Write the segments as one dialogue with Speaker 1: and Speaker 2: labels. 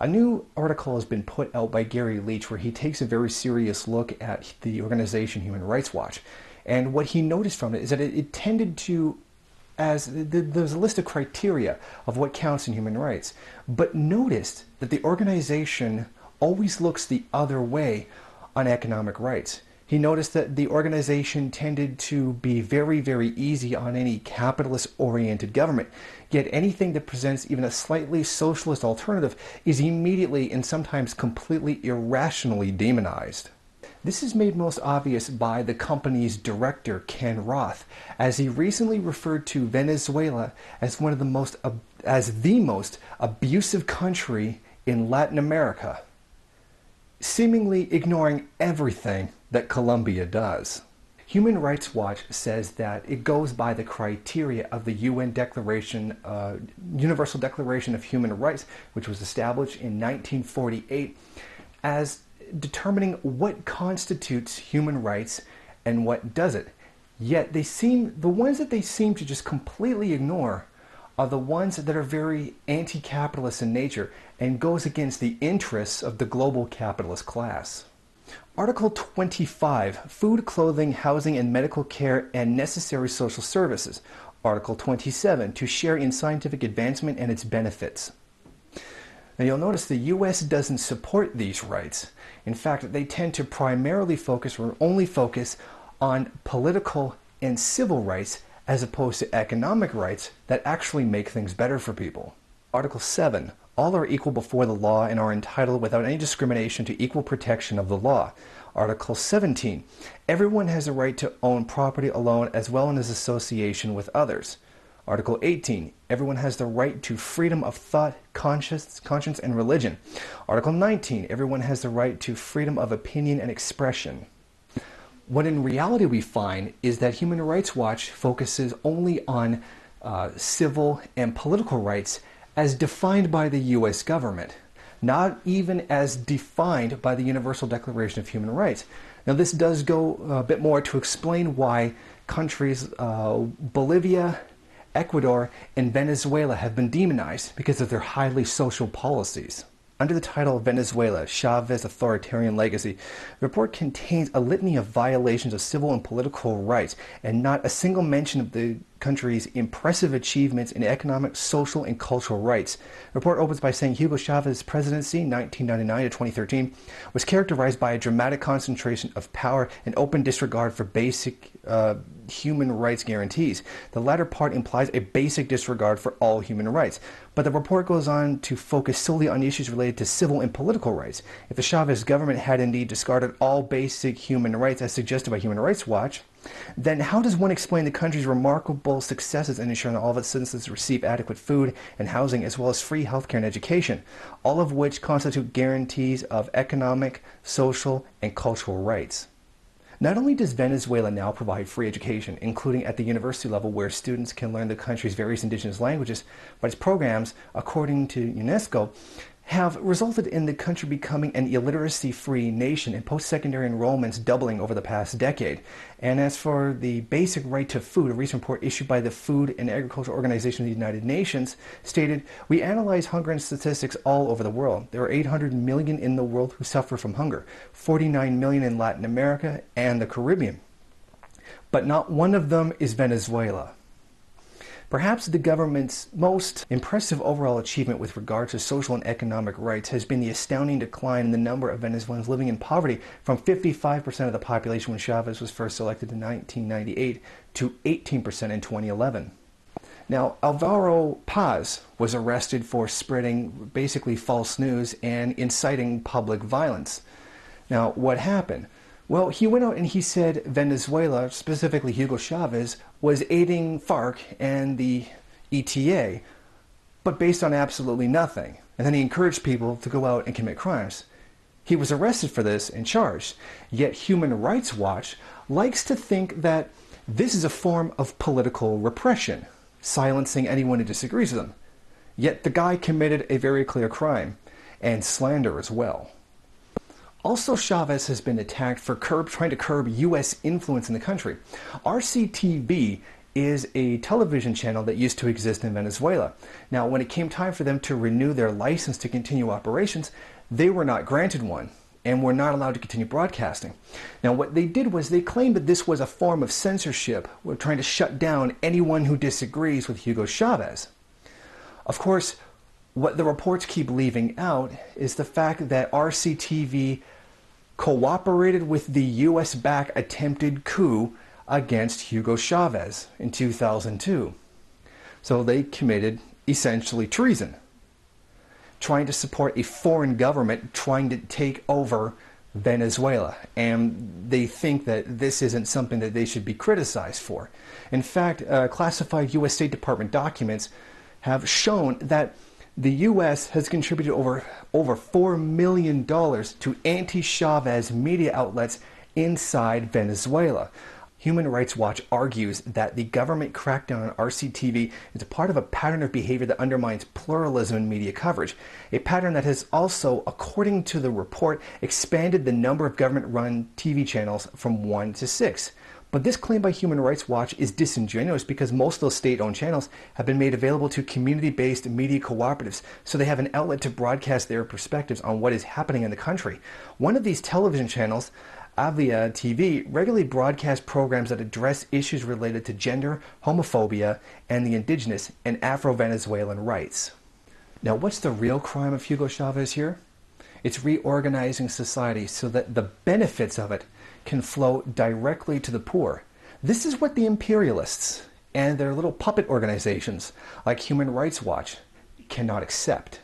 Speaker 1: A new article has been put out by Gary Leach where he takes a very serious look at the organization Human Rights Watch. And what he noticed from it is that it tended to, there's a list of criteria of what counts in human rights, but noticed that the organization always looks the other way on economic rights. He noticed that the organization tended to be very, very easy on any capitalist-oriented government, yet anything that presents even a slightly socialist alternative is immediately and sometimes completely irrationally demonized. This is made most obvious by the company's director, Ken Roth, as he recently referred to Venezuela as the most abusive country in Latin America, seemingly ignoring everything that Colombia does. Human Rights Watch says that it goes by the criteria of the UN Universal Declaration of Human Rights, which was established in 1948, as determining what constitutes human rights and what doesn't. Yet the ones that they seem to just completely ignore are the ones that are very anti-capitalist in nature and goes against the interests of the global capitalist class. Article 25, Food, Clothing, Housing, and Medical Care and Necessary Social Services. Article 27, to share in scientific advancement and its benefits. Now you'll notice the U.S. doesn't support these rights. In fact, they tend to primarily focus or only focus on political and civil rights as opposed to economic rights that actually make things better for people. Article 7, all are equal before the law and are entitled without any discrimination to equal protection of the law. Article 17, everyone has a right to own property alone as well as association with others. Article 18, everyone has the right to freedom of thought, conscience, and religion. Article 19, everyone has the right to freedom of opinion and expression. What in reality we find is that Human Rights Watch focuses only on civil and political rights as defined by the U.S. government, not even as defined by the Universal Declaration of Human Rights. Now this does go a bit more to explain why countries Bolivia, Ecuador, and Venezuela have been demonized because of their highly social policies. Under the title Venezuela, Chavez's Authoritarian Legacy, the report contains a litany of violations of civil and political rights, and not a single mention of the country's impressive achievements in economic, social, and cultural rights. The report opens by saying Hugo Chavez's presidency, 1999 to 2013, was characterized by a dramatic concentration of power and open disregard for basic human rights guarantees. The latter part implies a basic disregard for all human rights. But the report goes on to focus solely on issues related to civil and political rights. If the Chavez government had indeed discarded all basic human rights as suggested by Human Rights Watch, then how does one explain the country's remarkable successes in ensuring that all of its citizens receive adequate food and housing as well as free healthcare and education, all of which constitute guarantees of economic, social, and cultural rights? Not only does Venezuela now provide free education, including at the university level where students can learn the country's various indigenous languages, but its programs, according to UNESCO, have resulted in the country becoming an illiteracy-free nation and post-secondary enrollments doubling over the past decade. And as for the basic right to food, a recent report issued by the Food and Agriculture Organization of the United Nations stated, we analyze hunger and statistics all over the world. There are 800 million in the world who suffer from hunger, 49 million in Latin America and the Caribbean. But not one of them is Venezuela. Perhaps the government's most impressive overall achievement with regard to social and economic rights has been the astounding decline in the number of Venezuelans living in poverty from 55% of the population when Chavez was first elected in 1998 to 18% in 2011. Now, Alvaro Paz was arrested for spreading basically false news and inciting public violence. Now, what happened? Well, he went out and he said Venezuela, specifically Hugo Chavez, was aiding FARC and the ETA, but based on absolutely nothing. And then he encouraged people to go out and commit crimes. He was arrested for this and charged. Yet Human Rights Watch likes to think that this is a form of political repression, silencing anyone who disagrees with him. Yet the guy committed a very clear crime, and slander as well. Also, Chavez has been attacked for trying to curb U.S. influence in the country. RCTV is a television channel that used to exist in Venezuela. Now, when it came time for them to renew their license to continue operations, they were not granted one and were not allowed to continue broadcasting. Now, what they did was they claimed that this was a form of censorship. We're trying to shut down anyone who disagrees with Hugo Chavez. Of course, what the reports keep leaving out is the fact that RCTV cooperated with the US-backed attempted coup against Hugo Chavez in 2002. So they committed essentially treason, trying to support a foreign government trying to take over Venezuela. And they think that this isn't something that they should be criticized for. In fact, classified US State Department documents have shown that the U.S. has contributed over $4 million to anti-Chavez media outlets inside Venezuela. Human Rights Watch argues that the government crackdown on RCTV is a part of a pattern of behavior that undermines pluralism in media coverage, a pattern that has also, according to the report, expanded the number of government-run TV channels from 1 to 6. But this claim by Human Rights Watch is disingenuous because most of those state-owned channels have been made available to community-based media cooperatives, so they have an outlet to broadcast their perspectives on what is happening in the country. One of these television channels, Avia TV, regularly broadcasts programs that address issues related to gender, homophobia, and the indigenous and Afro-Venezuelan rights. Now, what's the real crime of Hugo Chavez here? It's reorganizing society so that the benefits of it can flow directly to the poor. This is what the imperialists and their little puppet organizations like Human Rights Watch cannot accept.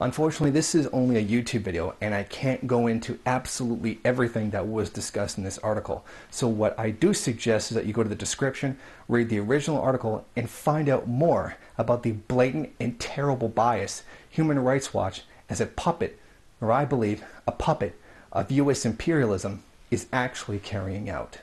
Speaker 1: Unfortunately, this is only a YouTube video and I can't go into absolutely everything that was discussed in this article. So what I do suggest is that you go to the description, read the original article, and find out more about the blatant and terrible bias Human Rights Watch as a puppet, or I believe a puppet, of US imperialism is actually carrying out.